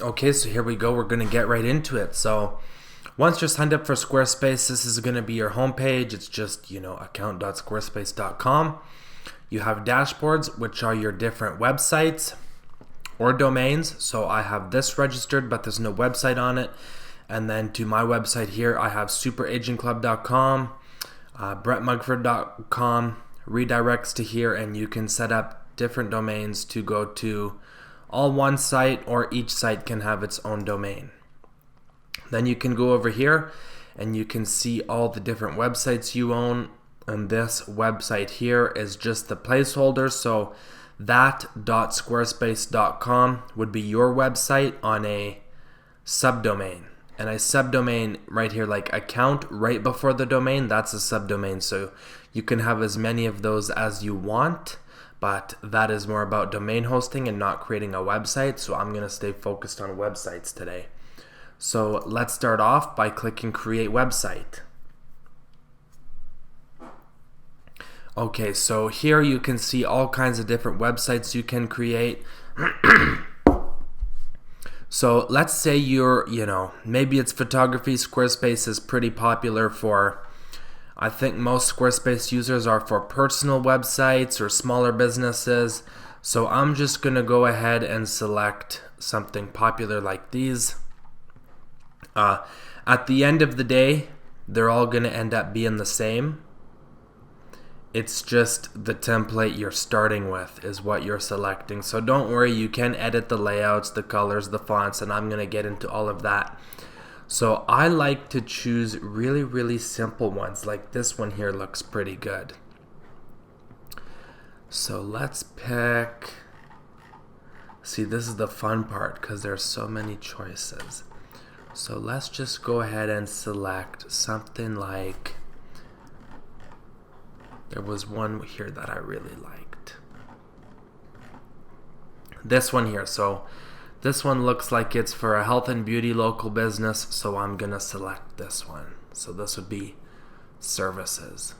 Okay, so here we go. We're going to get right into it. So once you're signed up for Squarespace, this is going to be your homepage. It's just, account.squarespace.com. You have dashboards, which are your different websites or domains. So I have this registered, but there's no website on it. And then to my website here, I have superagentclub.com, brettmugford.com, redirects to here, and you can set up different domains to go to all one site, or each site can have its own domain. Then you can go over here and you can see all the different websites you own, and this website here is just the placeholder. So that.squarespace.com would be your website on a subdomain, and a subdomain right here, like account right before the domain, that's a subdomain. So you can have as many of those as you want, but that is more about domain hosting and not creating a website. So I'm going to stay focused on websites today. So let's start off by clicking Create Website. Okay, so here you can see all kinds of different websites you can create. So let's say you're, maybe it's photography. Squarespace is pretty popular for, I think most Squarespace users are for personal websites or smaller businesses. So I'm just going to go ahead and select something popular like these. At the end of the day, they're all going to end up being the same. It's just the template you're starting with is what you're selecting. So don't worry, you can edit the layouts, the colors, the fonts, and I'm going to get into all of that. So I like to choose really, really simple ones. Like this one here looks pretty good. So let's pick, see, this is the fun part because there's so many choices. So let's just go ahead and select something like, there was one here that I really liked. This one here. So this one looks like it's for a health and beauty local business, so I'm going to select this one. So this would be services.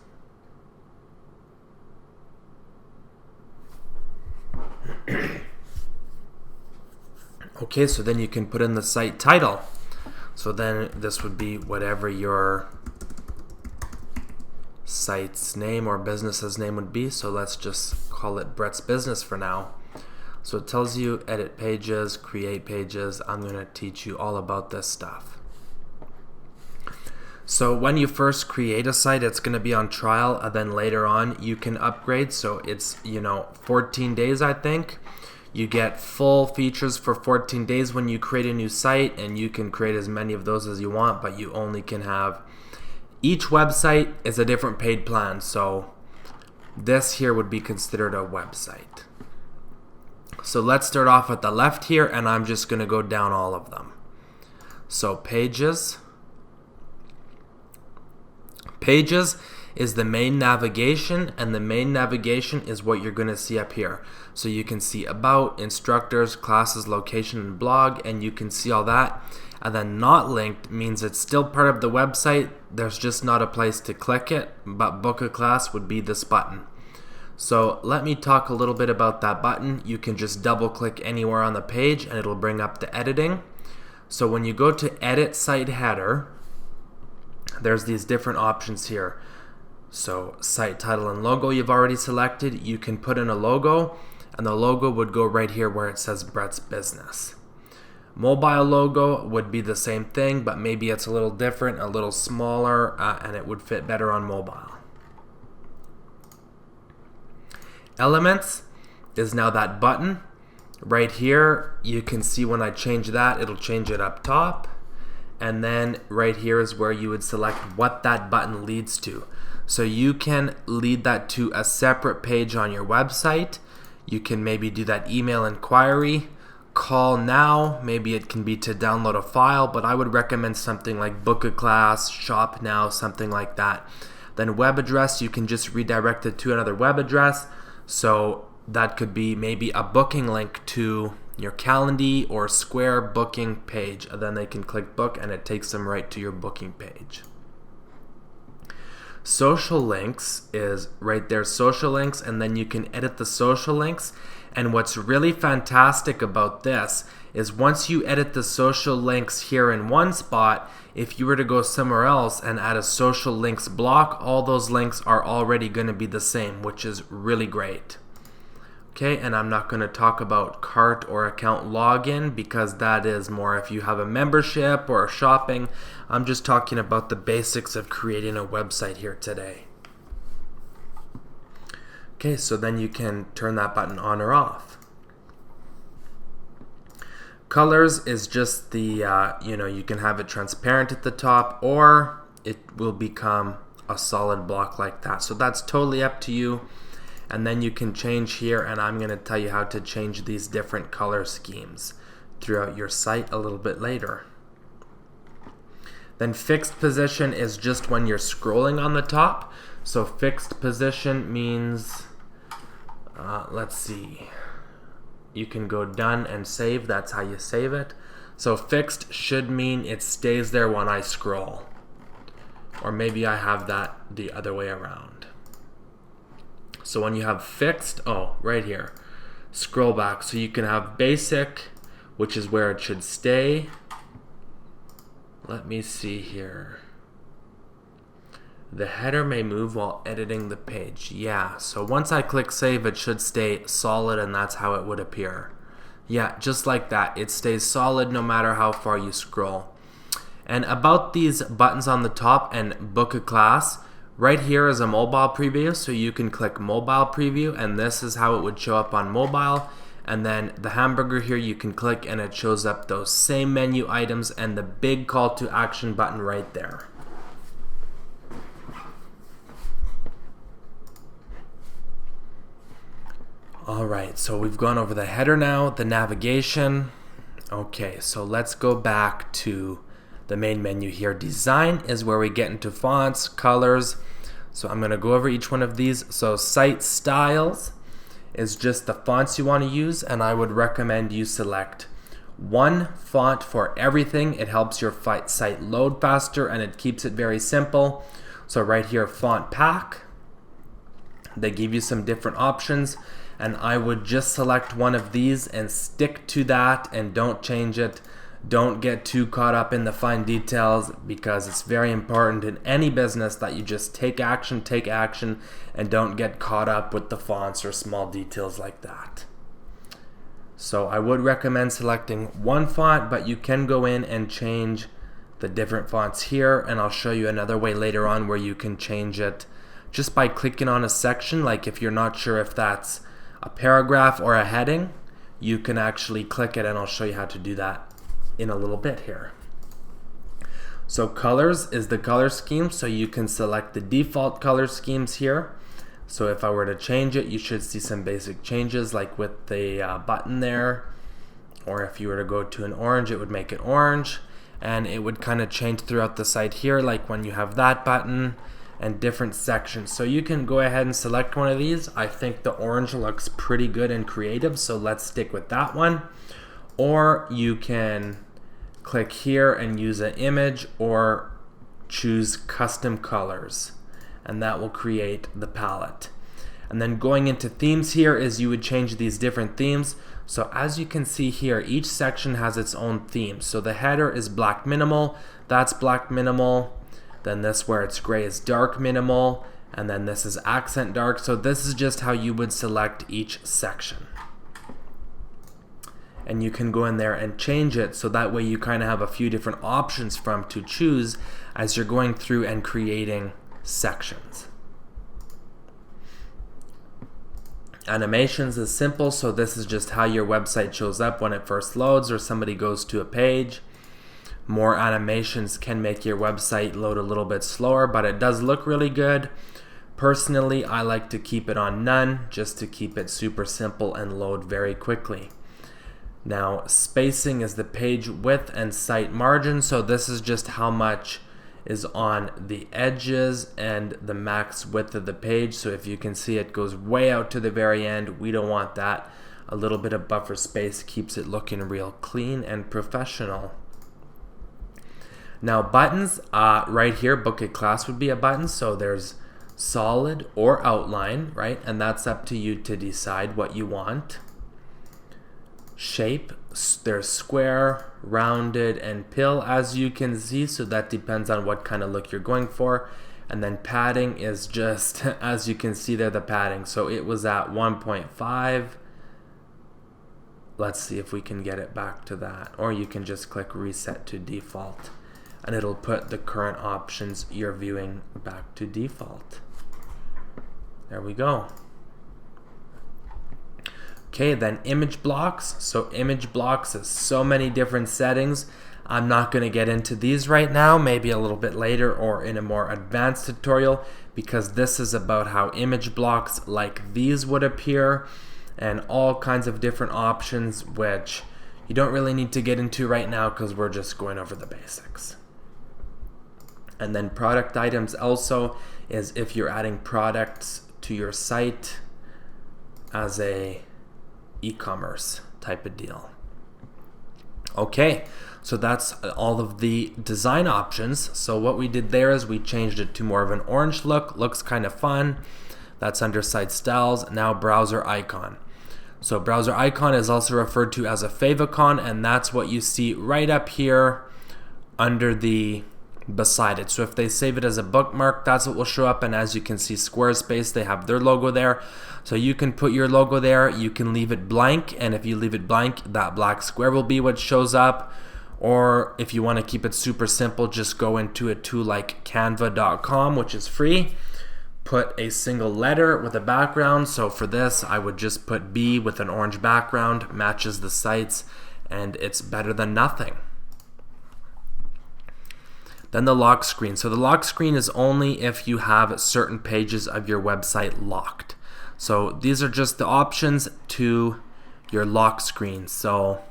Okay, so then you can put in the site title. So then this would be whatever your site's name or business's name would be. So let's just call it Brett's Business for now. So it tells you edit pages, create pages. I'm going to teach you all about this stuff. So when you first create a site, it's going to be on trial, and then later on you can upgrade. So it's 14 days, I think. You get full features for 14 days when you create a new site, and you can create as many of those as you want, but you only can have, each website is a different paid plan. So this here would be considered a website. So let's start off at the left here, and I'm just going to go down all of them. So pages. Pages is the main navigation, and the main navigation is what you're going to see up here. So you can see about, instructors, classes, location, and blog, and you can see all that. And then not linked means it's still part of the website. There's just not a place to click it, but book a class would be this button. So let me talk a little bit about that button. You can just double click anywhere on the page and it'll bring up the editing. So when you go to edit site header, there's these different options here. So site title and logo you've already selected. You can put in a logo, and the logo would go right here where it says Brett's Business. Mobile logo would be the same thing, but maybe it's a little different, a little smaller, and it would fit better on mobile. Elements is now that button right here. You can see when I change that, it'll change it up top. And then right here is where you would select what that button leads to. So you can lead that to a separate page on your website. You can maybe do that email inquiry, call now, maybe it can be to download a file, but I would recommend something like book a class, shop now, something like that. Then web address, you can just redirect it to another web address. So that could be maybe a booking link to your Calendly or Square booking page, and then they can click book and it takes them right to your booking page. Social links is right there, social links, and then you can edit the social links. And what's really fantastic about this is once you edit the social links here in one spot, if you were to go somewhere else and add a social links block, all those links are already going to be the same, which is really great. Okay, and I'm not going to talk about cart or account login because that is more if you have a membership or shopping. I'm just talking about the basics of creating a website here today. Okay, so then you can turn that button on or off. Colors is just the, you can have it transparent at the top or it will become a solid block like that. So that's totally up to you. And then you can change here, and I'm going to tell you how to change these different color schemes throughout your site a little bit later. Then fixed position is just when you're scrolling on the top. So fixed position means, let's see, you can go done and save. That's how you save it. So fixed should mean it stays there when I scroll. Or maybe I have that the other way around. So when you have fixed, right here, scroll back. So you can have basic, which is where it should stay. Let me see here. The header may move while editing the page. Yeah, so once I click save, it should stay solid, and that's how it would appear. Yeah, just like that. It stays solid no matter how far you scroll. And about these buttons on the top and book a class, right here is a mobile preview, so you can click mobile preview, and this is how it would show up on mobile. And then the hamburger here, you can click and it shows up those same menu items and the big call to action button right there. Alright, so we've gone over the header now, the navigation. Okay, so let's go back to the main menu here. Design is where we get into fonts, colors. So I'm going to go over each one of these. So site styles is just the fonts you want to use, and I would recommend you select one font for everything. It helps your site load faster and it keeps it very simple. So right here, font pack, they give you some different options, and I would just select one of these and stick to that and don't change it. Don't get too caught up in the fine details, because it's very important in any business that you just take action, and don't get caught up with the fonts or small details like that. So I would recommend selecting one font, but you can go in and change the different fonts here, and I'll show you another way later on where you can change it just by clicking on a section. Like if you're not sure if that's a paragraph or a heading, you can actually click it, and I'll show you how to do that in a little bit here. So colors is the color scheme, so you can select the default color schemes here. So if I were to change it, you should see some basic changes like with the button there, or if you were to go to an orange, it would make it orange, and it would kind of change throughout the site here, like when you have that button and different sections. So you can go ahead and select one of these. I think the orange looks pretty good and creative, so let's stick with that one. Or you can click here and use an image or choose custom colors, and that will create the palette. And then going into themes here is you would change these different themes. So as you can see here, each section has its own theme. So the header is black minimal, that's black minimal. Then this where it's gray is dark minimal, and then this is accent dark. So this is just how you would select each section. And you can go in there and change it, so that way you kind of have a few different options from to choose as you're going through and creating sections. Animations is simple, so this is just how your website shows up when it first loads or somebody goes to a page. More animations can make your website load a little bit slower, but it does look really good. Personally, I like to keep it on none just to keep it super simple and load very quickly. Now, spacing is the page width and site margin, so this is just how much is on the edges and the max width of the page. So if you can see, it goes way out to the very end. We don't want that. A little bit of buffer space keeps it looking real clean and professional. Now buttons, right here, book a class would be a button. So there's solid or outline, right? And that's up to you to decide what you want. Shape, there's square, rounded, and pill, as you can see, so that depends on what kind of look you're going for. And then padding is just, as you can see there, the padding. So it was at 1.5. Let's see if we can get it back to that. Or you can just click reset to default, and it'll put the current options you're viewing back to default. There we go. Okay, then image blocks. So image blocks has so many different settings. I'm not going to get into these right now, maybe a little bit later or in a more advanced tutorial, because this is about how image blocks like these would appear and all kinds of different options, which you don't really need to get into right now because we're just going over the basics. And then product items also is if you're adding products to your site as a e-commerce type of deal. Okay, so that's all of the design options. So what we did there is we changed it to more of an orange look. Looks kind of fun. That's under site styles. Now browser icon. So browser icon is also referred to as a favicon, and that's what you see right up here under the beside it. So if they save it as a bookmark, that's what will show up. And as you can see, Squarespace, they have their logo there. So you can put your logo there, you can leave it blank, and if you leave it blank, that black square will be what shows up. Or if you want to keep it super simple, just go into a tool like canva.com, which is free. Put a single letter with a background. So for this, I would just put B with an orange background, matches the sites, and it's better than nothing. Then the lock screen. So the lock screen is only if you have certain pages of your website locked. So these are just the options to your lock screen. So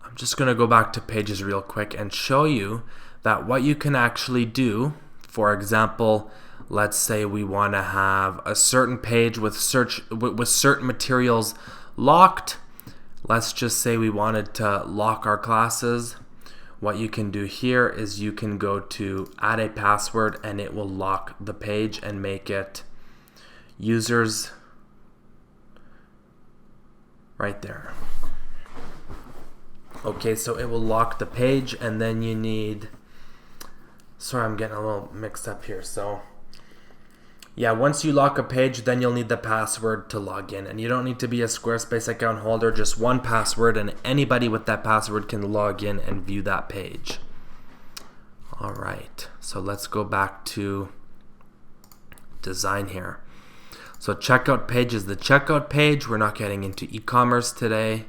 I'm just going to go back to pages real quick and show you that what you can actually do. For example, let's say we want to have a certain page with certain materials locked. Let's just say we wanted to lock our classes. What you can do here is you can go to add a password, and it will lock the page and make it users right there. Okay, so it will lock the page, and then you need, sorry, I'm getting a little mixed up here. So yeah, once you lock a page, then you'll need the password to log in, and you don't need to be a Squarespace account holder, just one password, and anybody with that password can log in and view that page. All right, so let's go back to design here. So checkout page is the checkout page. We're not getting into e-commerce today.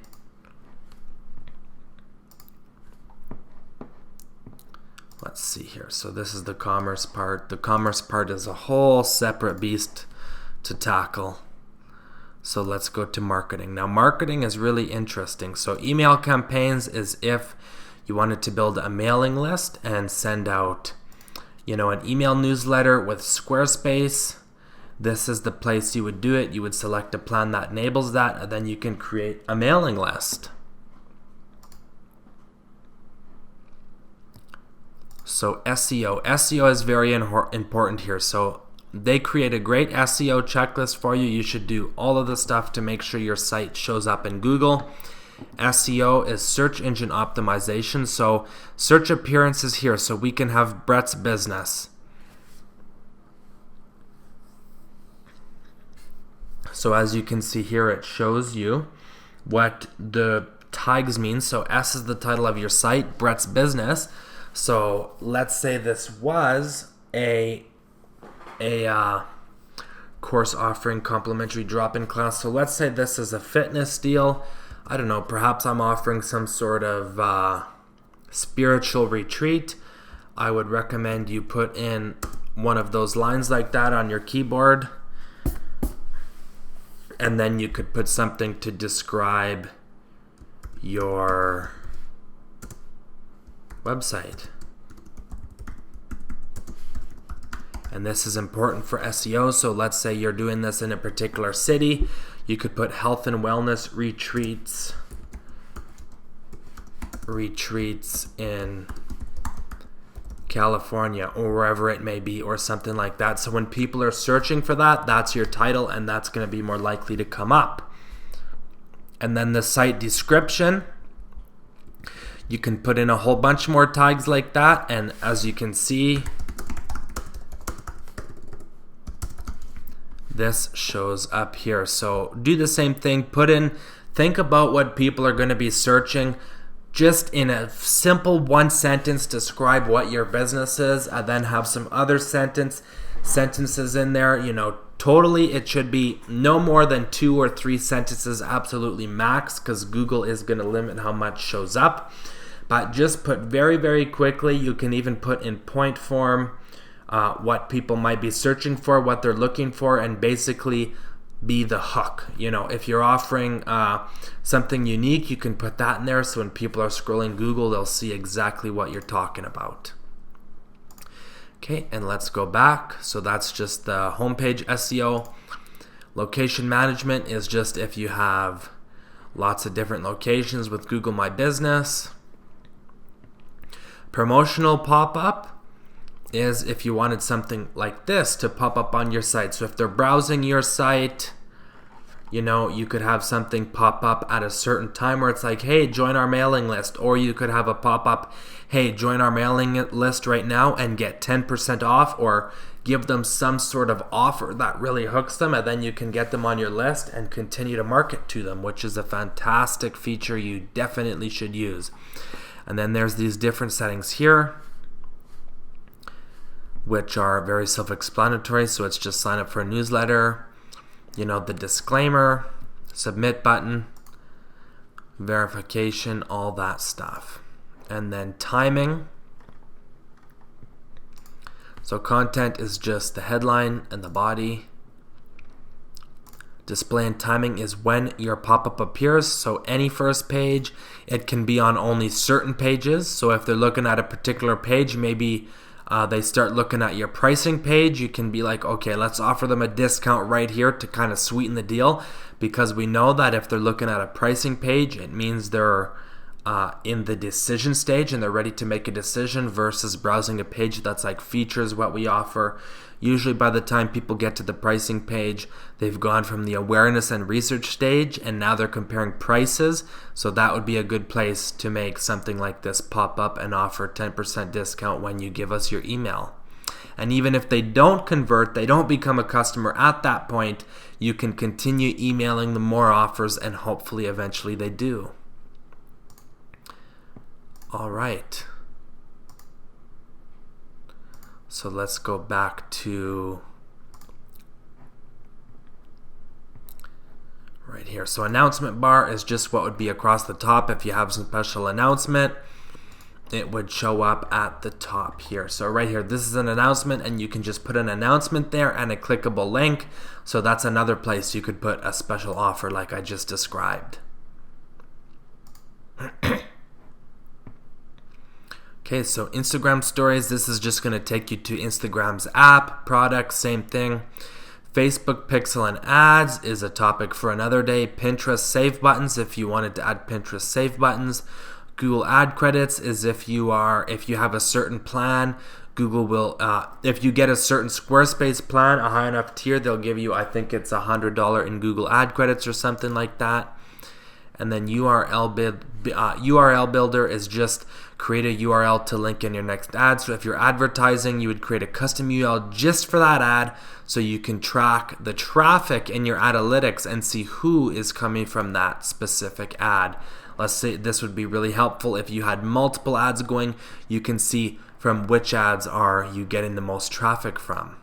Let's see here. So this is the commerce part. The commerce part is a whole separate beast to tackle. So let's go to marketing. Now marketing is really interesting. So email campaigns is if you wanted to build a mailing list and send out, an email newsletter with Squarespace. This is the place you would do it. You would select a plan that enables that, and then you can create a mailing list. So SEO. SEO is very important here. So they create a great SEO checklist for you. You should do all of the stuff to make sure your site shows up in Google. SEO is search engine optimization. So search appearances here. So we can have Brett's business. So as you can see here, it shows you what the tags mean. So S is the title of your site, Brett's business. So let's say this was a course offering complimentary drop-in class. So let's say this is a fitness deal. I don't know, perhaps I'm offering some sort of spiritual retreat. I would recommend you put in one of those lines like that on your keyboard. And then you could put something to describe your website. And this is important for SEO. So let's say you're doing this in a particular city. You could put health and wellness retreats in California or wherever it may be, or something like that. So when people are searching for that, that's your title, and that's going to be more likely to come up. And then the site description, you can put in a whole bunch more tags like that, and as you can see, this shows up here. So do the same thing, think about what people are going to be searching. Just in a simple one sentence, describe what your business is, and then have some other sentences in there. Totally, it should be no more than 2 or 3 sentences, absolutely max, because Google is going to limit how much shows up. But just put very, very quickly. You can even put in point form what people might be searching for, what they're looking for, and basically be the hook. If you're offering something unique, you can put that in there, so when people are scrolling Google, they'll see exactly what you're talking about. Okay, and let's go back. So that's just the homepage SEO. Location management is just if you have lots of different locations with Google My Business. Promotional pop-up is if you wanted something like this to pop up on your site. So if they're browsing your site, you could have something pop up at a certain time where it's like, hey, join our mailing list. Or you could have a pop-up, hey, join our mailing list right now and get 10% off, or give them some sort of offer that really hooks them, and then you can get them on your list and continue to market to them, which is a fantastic feature you definitely should use. And then there's these different settings here, which are very self-explanatory. So it's just sign up for a newsletter, the disclaimer, submit button, verification, all that stuff. And then timing. So content is just the headline and the body. Display and timing is when your pop-up appears. So any first page, it can be on only certain pages. So if they're looking at a particular page, maybe they start looking at your pricing page, you can be like, okay, let's offer them a discount right here to kind of sweeten the deal, because we know that if they're looking at a pricing page, it means they're in the decision stage and they're ready to make a decision, versus browsing a page that's like features what we offer. Usually by the time people get to the pricing page, they've gone from the awareness and research stage, and now they're comparing prices. So that would be a good place to make something like this pop up and offer 10% discount when you give us your email. And even if they don't convert, they don't become a customer at that point, you can continue emailing them more offers, and hopefully eventually they do. All right. So let's go back to right here. So announcement bar is just what would be across the top. If you have some special announcement, it would show up at the top here. So right here, this is an announcement, and you can just put an announcement there and a clickable link. So that's another place you could put a special offer like I just described. Okay, so Instagram stories, this is just going to take you to Instagram's app, product, same thing. Facebook pixel and ads is a topic for another day. Pinterest save buttons, if you wanted to add Pinterest save buttons. Google ad credits is if you have a certain plan, Google will, if you get a certain Squarespace plan, a high enough tier, they'll give you, I think it's $100 in Google ad credits or something like that. And then URL builder is just create a URL to link in your next ad. So if you're advertising, you would create a custom URL just for that ad, so you can track the traffic in your analytics and see who is coming from that specific ad. Let's say this would be really helpful if you had multiple ads going. You can see from which ads are you getting the most traffic from.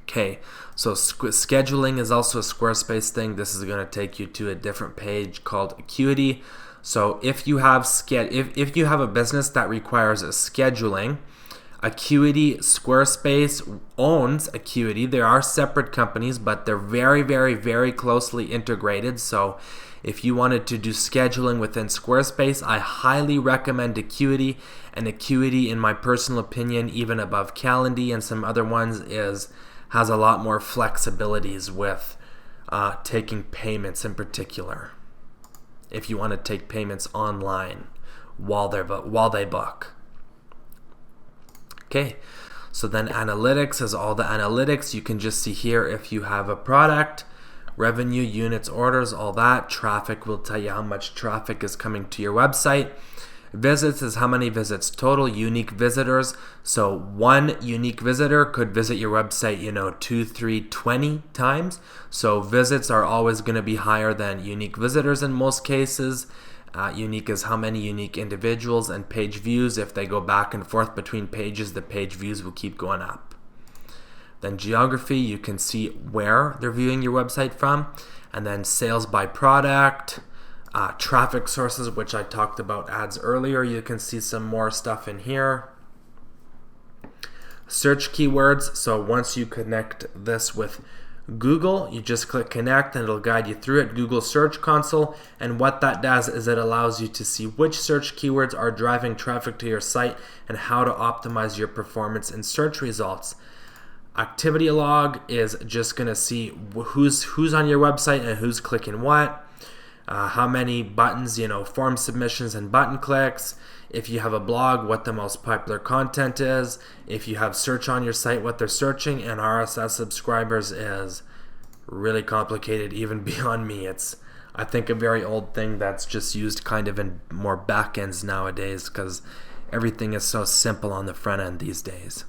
Okay, so scheduling is also a Squarespace thing. This is going to take you to a different page called Acuity. So if you have if you have a business that requires a scheduling, Acuity, Squarespace owns Acuity. There are separate companies, but they're very, very, very closely integrated. So if you wanted to do scheduling within Squarespace, I highly recommend Acuity. And Acuity, in my personal opinion, even above Calendly and some other ones, has a lot more flexibilities with taking payments in particular. If you want to take payments online while they book. Okay, so then analytics is all the analytics. You can just see here if you have a product revenue, units, orders, all that. Traffic will tell you how much traffic is coming to your website. Visits is how many visits total. Unique visitors, so one unique visitor could visit your website 2, 3, 20 times. So visits are always going to be higher than unique visitors in most cases. Unique is how many unique individuals, and page views, if they go back and forth between pages, the page views will keep going up. Then geography, you can see where they're viewing your website from. And then sales by product, traffic sources, which I talked about ads earlier. You can see some more stuff in here. Search keywords, so once you connect this with Google, you just click connect and it'll guide you through it. Google Search Console, and what that does is it allows you to see which search keywords are driving traffic to your site and how to optimize your performance in search results. Activity log is just going to see who's on your website and who's clicking what, how many buttons, form submissions and button clicks. If you have a blog, what the most popular content is. If you have search on your site, what they're searching. And RSS subscribers is really complicated, even beyond me. It's, I think, a very old thing that's just used kind of in more back ends nowadays because everything is so simple on the front end these days.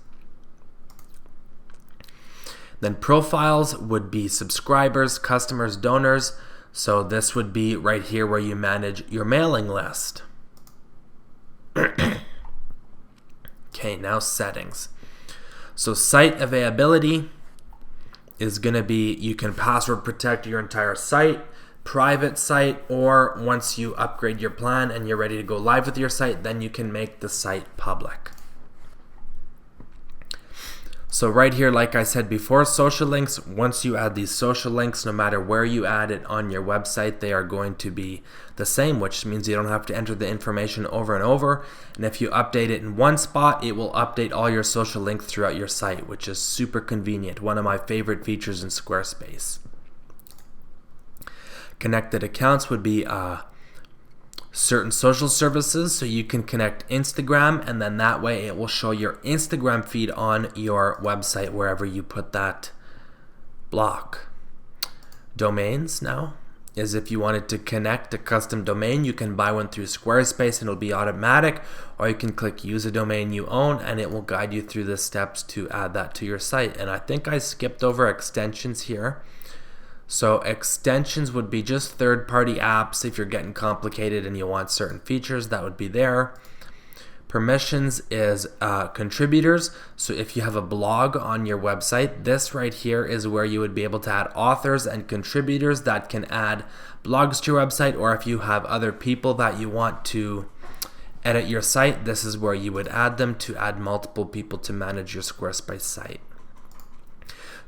Then profiles would be subscribers, customers, donors. So this would be right here where you manage your mailing list. Okay, now settings. So site availability is going to be, you can password protect your entire site, private site, or once you upgrade your plan and you're ready to go live with your site, then you can make the site public. So right here, like I said before, social links, once you add these social links, no matter where you add it on your website, they are going to be the same, which means you don't have to enter the information over and over. And if you update it in one spot, it will update all your social links throughout your site, which is super convenient. One of my favorite features in Squarespace. Connected accounts would be certain social services, so you can connect Instagram, and then that way it will show your Instagram feed on your website wherever you put that block. Domains now is if you wanted to connect a custom domain, you can buy one through Squarespace and it'll be automatic, or you can click use a domain you own and it will guide you through the steps to add that to your site. And I think I skipped over extensions here. So extensions would be just third-party apps. If you're getting complicated and you want certain features, that would be there. Permissions is contributors. So if you have a blog on your website, this right here is where you would be able to add authors and contributors that can add blogs to your website, or if you have other people that you want to edit your site, this is where you would add them to add multiple people to manage your Squarespace site.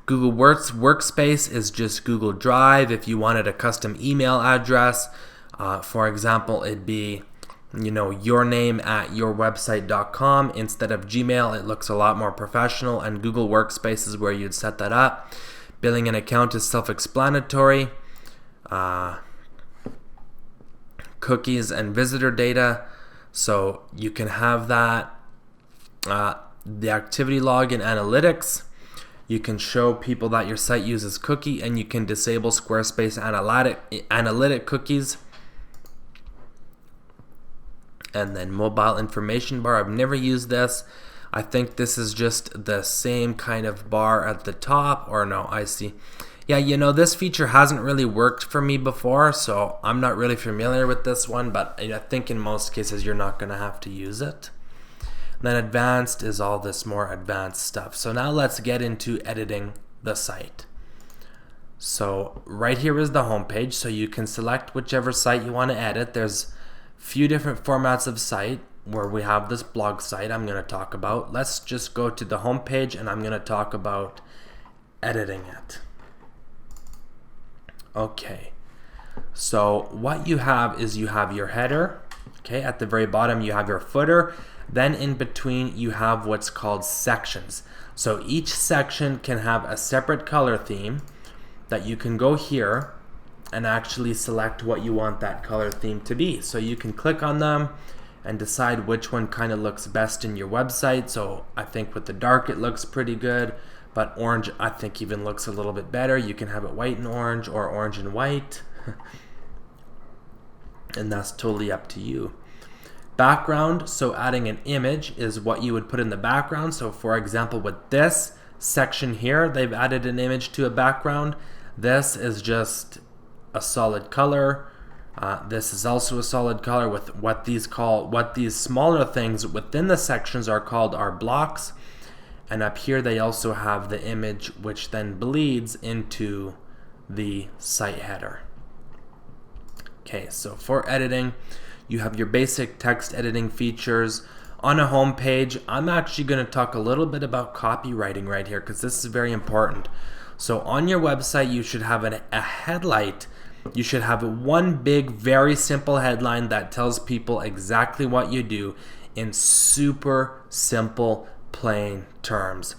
Google Workspace is just Google Drive. If you wanted a custom email address, for example, it'd be your name at yourwebsite.com instead of Gmail. It looks a lot more professional, and Google Workspace is where you'd set that up. Billing an account is self-explanatory. Cookies and visitor data, so you can have that. The activity log and analytics. You can show people that your site uses cookie, and you can disable Squarespace analytic cookies. And then mobile information bar. I've never used this. I think this is just the same kind of bar at the top. Or no, I see. Yeah, this feature hasn't really worked for me before, so I'm not really familiar with this one, but I think in most cases you're not going to have to use it. Then advanced is all this more advanced stuff. So now let's get into editing the site. So right here is the home page, so you can select whichever site you want to edit. There's a few different formats of site where we have this blog site I'm going to talk about. Let's just go to the home page and I'm going to talk about editing it. Okay, so what you have is you have your header. Okay, at the very bottom you have your footer. Then in between you have what's called sections. So each section can have a separate color theme that you can go here and actually select what you want that color theme to be. So you can click on them and decide which one kind of looks best in your website. So I think with the dark it looks pretty good, but orange I think even looks a little bit better. You can have it white and orange or orange and white. And that's totally up to you. Background, so adding an image is what you would put in the background. So for example, with this section here, they've added an image to a background. This is just a solid color. This is also a solid color with what these smaller things within the sections are called are blocks. And up here they also have the image, which then bleeds into the site header. Okay, so for editing, you have your basic text editing features. On a home page, I'm actually going to talk a little bit about copywriting right here because this is very important. So on your website, you should have a headlight. You should have one big, very simple headline that tells people exactly what you do in super simple, plain terms.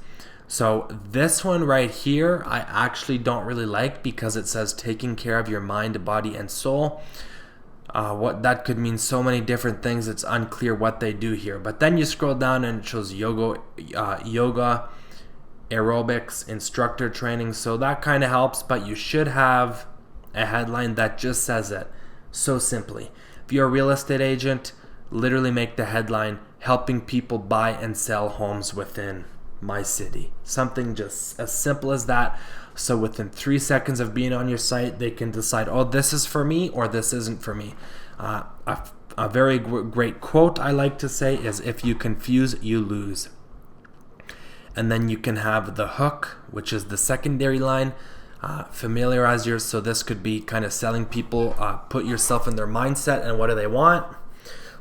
So this one right here, I actually don't really like because it says taking care of your mind, body, and soul. What that could mean so many different things. It's unclear what they do here. But then you scroll down and it shows yoga, aerobics, instructor training. So that kind of helps, but you should have a headline that just says it so simply. If you're a real estate agent, literally make the headline helping people buy and sell homes within my city. Something just as simple as that. So within 3 seconds of being on your site, they can decide, oh, this is for me or this isn't for me. A very great quote I like to say is, if you confuse, you lose. And then you can have the hook, which is the secondary line. Familiarize yourself. So this could be kind of selling people, put yourself in their mindset and what do they want.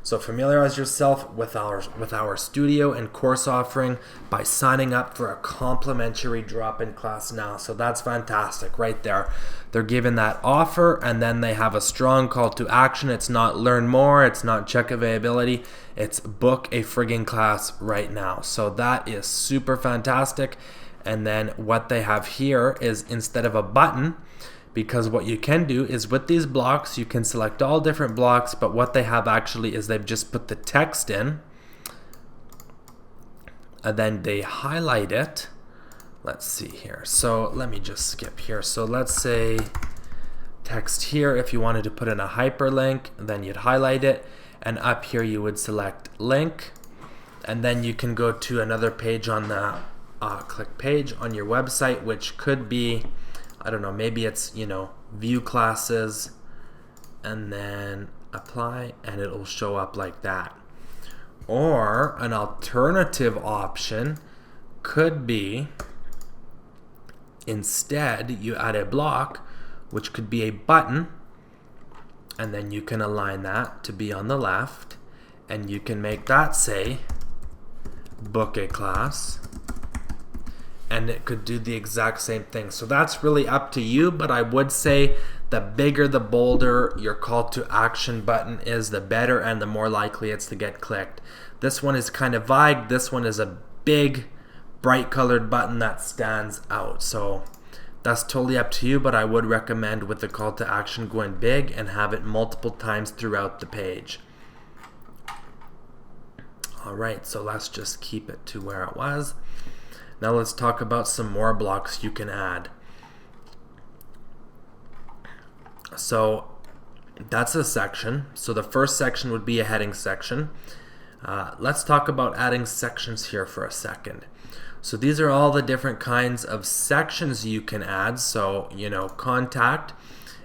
So familiarize yourself with our studio and course offering by signing up for a complimentary drop-in class now. So that's fantastic right there. They're giving that offer, and then they have a strong call to action. It's not learn more, it's not check availability, it's book a friggin' class right now. So that is super fantastic. And then what they have here is, instead of a button, because what you can do is with these blocks, you can select all different blocks, but what they have actually is they've just put the text in, and then they highlight it. Let's see here. So let me just skip here. So let's say text here. If you wanted to put in a hyperlink, then you'd highlight it, and up here you would select link, and then you can go to another page on the click page on your website, which could be, I don't know, maybe it's, view classes, and then apply, and it'll show up like that. Or an alternative option could be, instead you add a block, which could be a button, and then you can align that to be on the left, and you can make that say book a class, and it could do the exact same thing. So that's really up to you, but I would say the bigger, the bolder your call to action button is, the better, and the more likely it's to get clicked. This one is kind of vague. This one is a big, bright colored button that stands out. So that's totally up to you, but I would recommend with the call to action going big and have it multiple times throughout the page. All right, so let's just keep it to where it was. Now let's talk about some more blocks you can add. So that's a section. So the first section would be a heading section. Let's talk about adding sections here for a second. So these are all the different kinds of sections you can add. So, contact,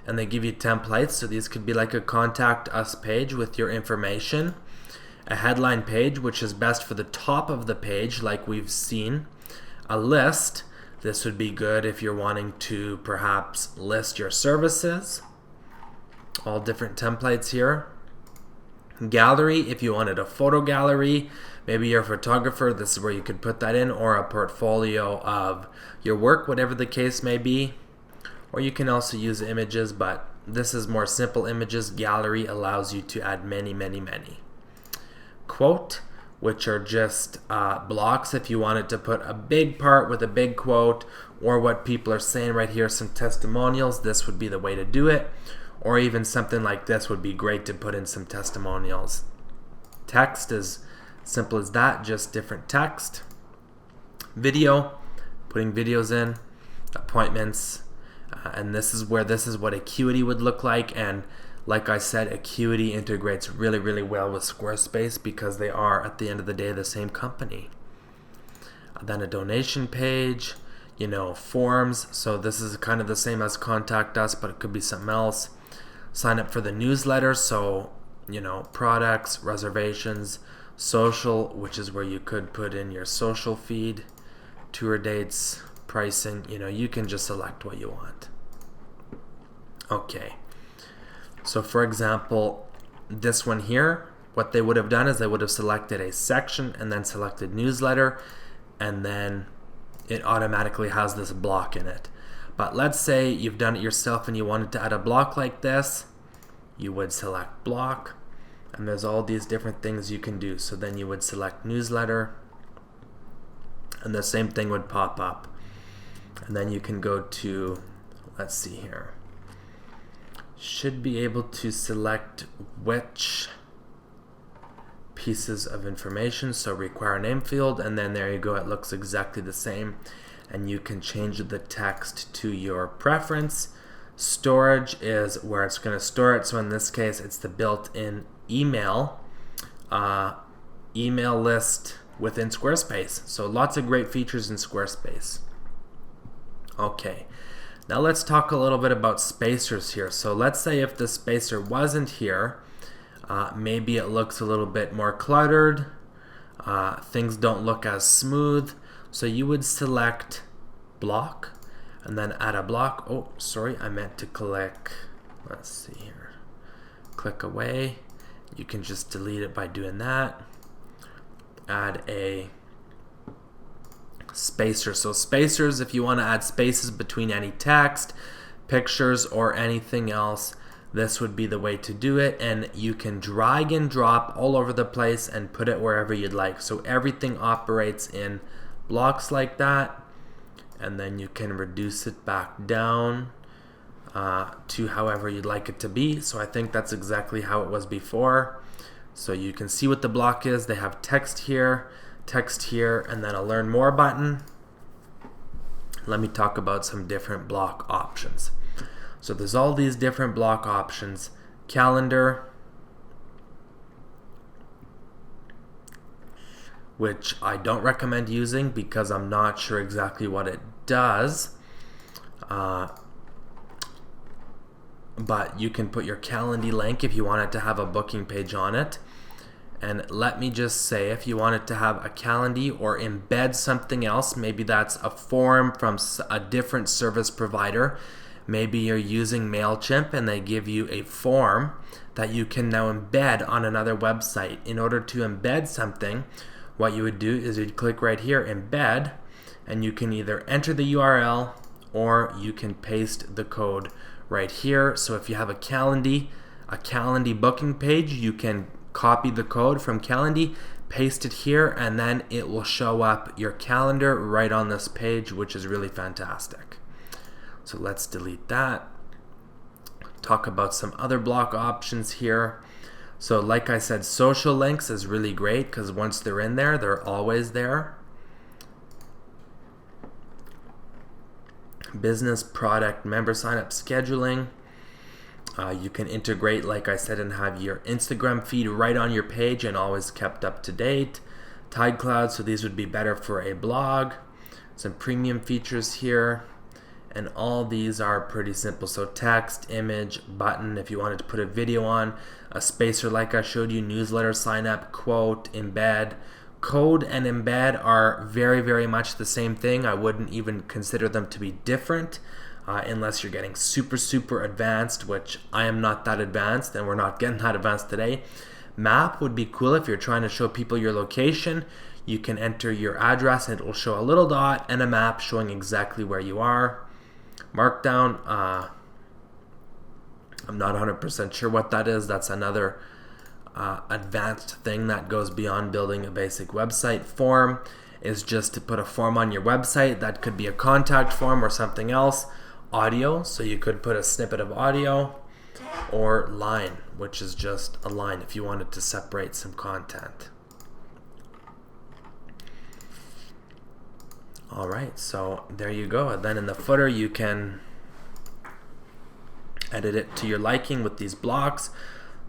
and they give you templates. So these could be like a contact us page with your information. A headline page, which is best for the top of the page, like we've seen. A list, this would be good if you're wanting to perhaps list your services. All different templates here. Gallery, if you wanted a photo gallery, maybe you're a photographer, this is where you could put that in, or a portfolio of your work, whatever the case may be. Or you can also use images, but this is more simple images. Gallery allows you to add many, many, many. Quote, which are just blocks if you wanted to put a big part with a big quote, or what people are saying right here, some testimonials, this would be the way to do it. Or even something like this would be great to put in some testimonials. Text is simple as that, just different text. Video, putting videos in, appointments, and this is what Acuity would look like. And like I said, Acuity integrates really, really well with Squarespace because they are, at the end of the day, the same company. Then a donation page, forms. So this is kind of the same as Contact Us, but it could be something else. Sign up for the newsletter. So, products, reservations, social, which is where you could put in your social feed, tour dates, pricing. You can just select what you want. Okay. So for example, this one here, what they would have done is they would have selected a section and then selected newsletter, and then it automatically has this block in it. But let's say you've done it yourself and you wanted to add a block like this. You would select block, and there's all these different things you can do. So then you would select newsletter, and the same thing would pop up. And then you can go to, let's see here, should be able to select which pieces of information. So require name field, and then there you go, it looks exactly the same, and you can change the text to your preference. Storage is where it's going to store it. So in this case, it's the built-in email list within Squarespace. So lots of great features in Squarespace. Okay, now let's talk a little bit about spacers here. So let's say if the spacer wasn't here, maybe it looks a little bit more cluttered. Things don't look as smooth. So you would select block and then add a block. Oh, sorry, I meant to click, let's see here, click away. You can just delete it by doing that. Add a spacer. So spacers, if you want to add spaces between any text, pictures, or anything else, this would be the way to do it. And you can drag and drop all over the place and put it wherever you'd like. So everything operates in blocks like that, and then you can reduce it back down to however you'd like it to be. So I think that's exactly how it was before. So you can see what the block is. They have text here, and then a learn more button. Let me talk about some different block options. So there's all these different block options. Calendar, which I don't recommend using because I'm not sure exactly what it does. But you can put your Calendly link if you want it to have a booking page on it. And let me just say, if you want it to have a Calendly or embed something else, maybe that's a form from a different service provider. Maybe you're using MailChimp and they give you a form that you can now embed on another website. In order to embed something, what you would do is you'd click right here, embed, and you can either enter the URL or you can paste the code right here. So if you have a Calendly booking page, you can copy the code from Calendly, paste it here, and then it will show up your calendar right on this page, which is really fantastic. So let's delete that. Talk about some other block options here. So like I said, social links is really great because once they're in there, they're always there. Business, product, member sign up scheduling. You can integrate, like I said, and have your Instagram feed right on your page and always kept up to date. Tide Cloud, so these would be better for a blog. Some premium features here. And all these are pretty simple. So text, image, button, if you wanted to put a video on, a spacer like I showed you, newsletter sign up, quote, embed. Code and embed are very, very much the same thing. I wouldn't even consider them to be different unless you're getting super, super advanced, which I am not that advanced, and we're not getting that advanced today. Map would be cool if you're trying to show people your location. You can enter your address and it will show a little dot and a map showing exactly where you are. Markdown, I'm not 100% sure what that is. That's another advanced thing that goes beyond building a basic website. Form is just to put a form on your website. That could be a contact form or something else. Audio, so you could put a snippet of audio, or line, which is just a line if you wanted to separate some content. All right, so there you go. And then in the footer, you can edit it to your liking with these blocks.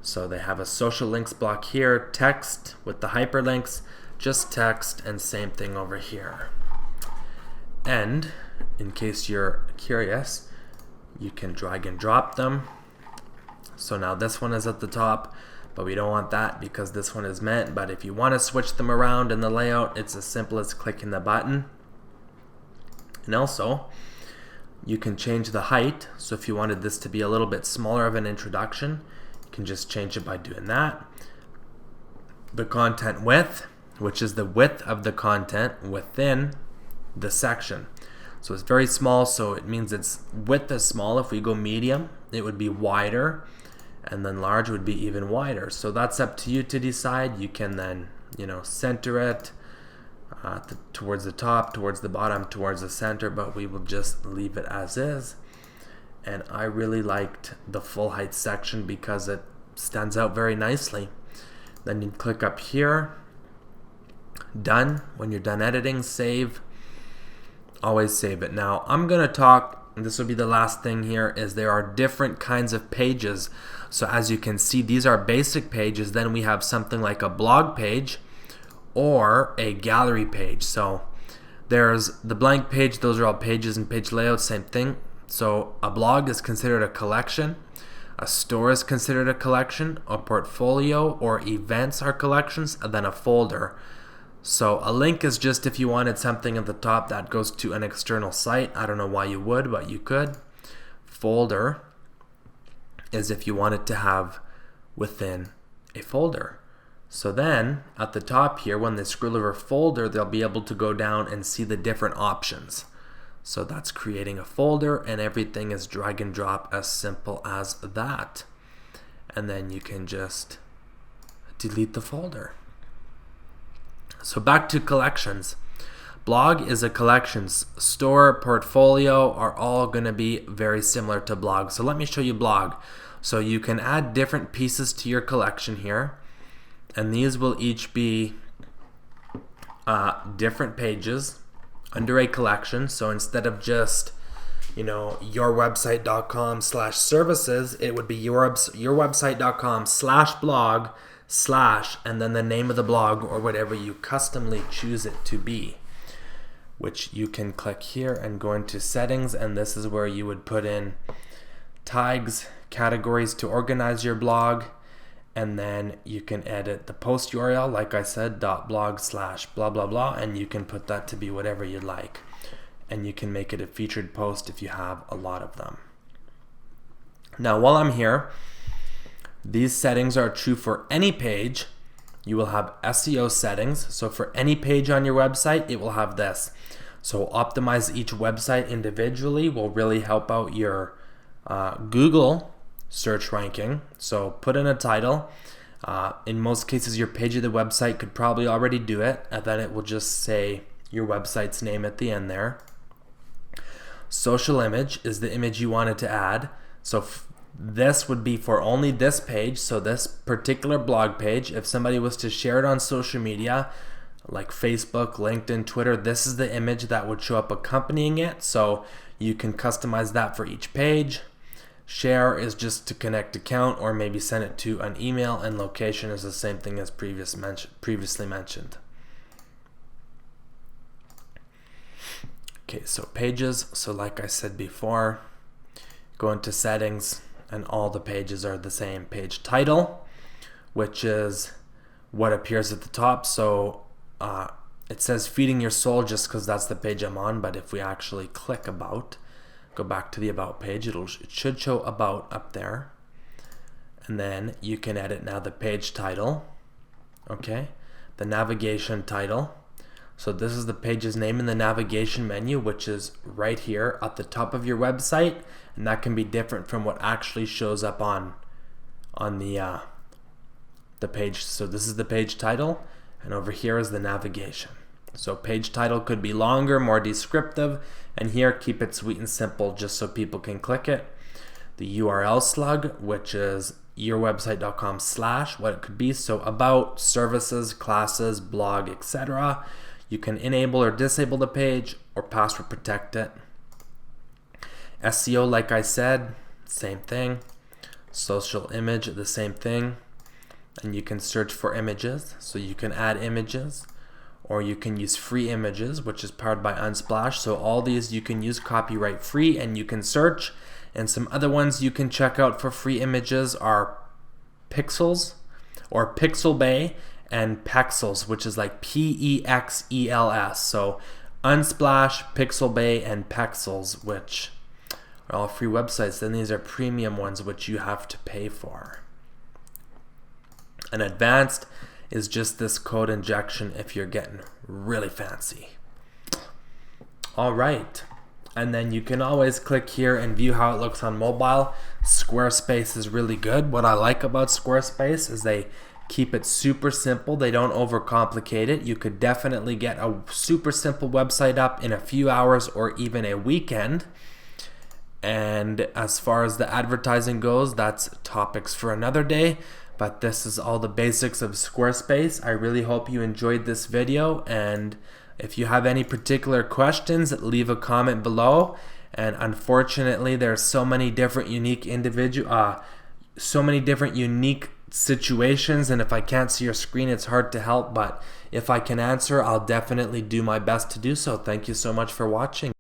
So they have a social links block here, text with the hyperlinks, just text, and same thing over here. And in case you're curious, you can drag and drop them. So now this one is at the top, but we don't want that because this one is meant. But if you want to switch them around in the layout, it's as simple as clicking the button. And also, you can change the height. So if you wanted this to be a little bit smaller of an introduction, you can just change it by doing that. The content width, which is the width of the content within the section. So it's very small, so it means its width is small. If we go medium, it would be wider, and then large would be even wider. So that's up to you to decide. You can then, center it towards the top, towards the bottom, towards the center, but we will just leave it as is. And I really liked the full height section because it stands out very nicely. Then you click up here, done. When you're done editing, save. Always save it. Now I'm going to talk, and this will be the last thing here, is there are different kinds of pages. So as you can see, these are basic pages. Then we have something like a blog page or a gallery page. So there's the blank page, those are all pages and page layouts, same thing. So a blog is considered a collection, a store is considered a collection, a portfolio or events are collections, and then a folder. So a link is just if you wanted something at the top that goes to an external site. I don't know why you would, but you could. Folder is if you wanted to have within a folder. So then at the top here, when they scroll over folder, they'll be able to go down and see the different options. So that's creating a folder, and everything is drag and drop, as simple as that. And then you can just delete the folder. So back to collections. Blog is a collections. Store, portfolio are all going to be very similar to blog. So let me show you blog. So you can add different pieces to your collection here, and these will each be different pages under a collection. So instead of just, yourwebsite.com/services, it would be yourwebsite.com/blog/ and then the name of the blog or whatever you customly choose it to be, which you can click here and go into settings, and this is where you would put in tags, categories to organize your blog, and then you can edit the post URL, like I said, .blog/blah blah blah, and you can put that to be whatever you'd like, and you can make it a featured post if you have a lot of them. Now while I'm here, these settings are true for any page. You will have SEO settings, so for any page on your website, it will have this. So optimize each website individually will really help out your Google search ranking. So put in a title. In most cases, your page of the website could probably already do it, and then it will just say your website's name at the end there. Social image is the image you wanted to add. So this would be for only this page, so this particular blog page. If somebody was to share it on social media, like Facebook, LinkedIn, Twitter, this is the image that would show up accompanying it. So you can customize that for each page. Share is just to connect account or maybe send it to an email, and location is the same thing as previously mentioned. Okay, so pages. So like I said before, go into settings and all the pages are the same. Page title, which is what appears at the top. So it says Feeding Your Soul just because that's the page I'm on, but if we actually click about, go back to the about page, it should show about up there, and then you can edit now the page title, okay, the navigation title. So this is the page's name in the navigation menu, which is right here at the top of your website, and that can be different from what actually shows up on the page. So this is the page title, and over here is the navigation. So page title could be longer, more descriptive, and here keep it sweet and simple just so people can click it. The URL slug, which is yourwebsite.com/ what it could be. So about, services, classes, blog, etc. You can enable or disable the page or password protect it. SEO, like I said, same thing. Social image, the same thing. And you can search for images, so you can add images, or you can use free images, which is powered by Unsplash. So all these you can use copyright free, and you can search. And some other ones you can check out for free images are Pixels or Pixelbay and Pexels, which is like Pexels. So Unsplash, Pixelbay, and Pexels, which are all free websites. Then these are premium ones, which you have to pay for. And advanced is just this code injection if you're getting really fancy. All right. And then you can always click here and view how it looks on mobile. Squarespace is really good. What I like about Squarespace is they keep it super simple. They don't overcomplicate it. You could definitely get a super simple website up in a few hours or even a weekend. And as far as the advertising goes, that's topics for another day. But this is all the basics of Squarespace. I really hope you enjoyed this video, and if you have any particular questions, leave a comment below. And unfortunately, there's so many different unique situations, and if I can't see your screen, it's hard to help. But if I can answer, I'll definitely do my best to do so. Thank you so much for watching.